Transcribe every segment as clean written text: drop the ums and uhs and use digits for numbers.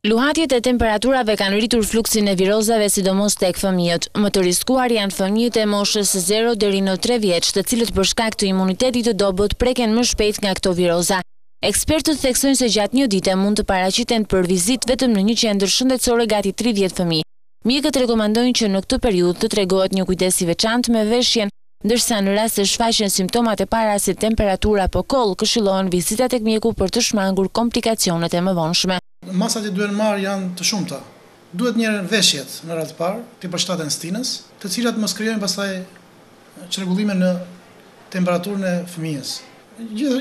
Luhatjet e temperaturave kanë rritur fluksin e virozave sidomos tek fëmijët. Më të riskuar janë fëmijët e moshës 0 deri në 3 vjeç, të cilët për shkak të imunitetit të dobët preken më shpejt nga këto viroza. Ekspertët theksojnë se gjatë një dite mund të paraqiten për vizitë vetëm në një qendër shëndetësore gati 30 fëmijë. Mjekët rekomandojnë që në këtë periudhë të tregohet një kujdes i veçantë me veshjen, ndërsa në rast se shfaqen simptomat e para si temperatura apo koll, këshillohen vizita tek mjeku për të shmangur komplikacionet e mëvonshme. Masat që duhen marrë janë të shumta. Duhet një veshjet në radhë parë, të përshtaten stinës, të cilat mos krijojnë pastaj çrregullime në temperaturën e fëmijës.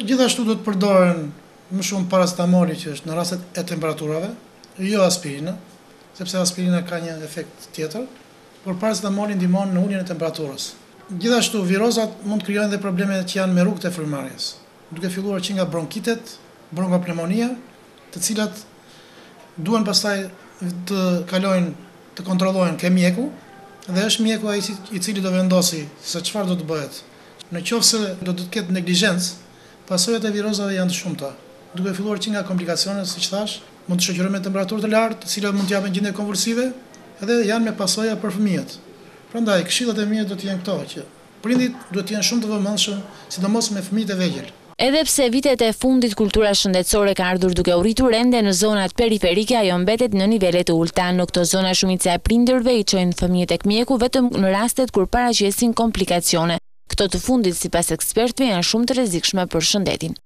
Gjithashtu duhet përdoren më shumë paracetamoli që është në rastet e temperaturave, jo aspirinë, sepse aspirina ka një efekt tjetër, por paracetamoli ndihmon në uljen e temperaturës. Gjithashtu virozat mund të krijojnë dhe probleme që janë me rrugët e frymëmarrjes, duke filluar që nga bronkitet, bronkopneumonia, të cilat duhen pastaj të kalojnë, të kontrollohen ke mjeku, dhe është mjeku ai i cili do vendosi se çfarë do të bëhet. Në qoftë se do të ketë neglizhencë, pasojat e virozave janë të shumta, duke filluar që nga komplikacionet, siç thash, mund të shoqërohen me temperaturë të lartë, të cilat mund të japin gjendje konvulsive, edhe janë me pasoja për fëmijët. Prandaj këshillat e mia do të jenë këto, që prindit duhet të jenë shumë të vëmendshëm, sidomos me fëmijët e vegjël. Edhe pse vitet e fundit kultura shëndetësore ka ardhur duke u rritur ende në zonat periferike, ajo mbetet në nivele të ulta. Në këto zona shumica e prindërve i çojnë fëmijët tek mjeku vetëm në rastet kur paraqesin komplikacione. Këto të fundit, sipas ekspertëve, janë shumë të rrezikshme për shëndetin.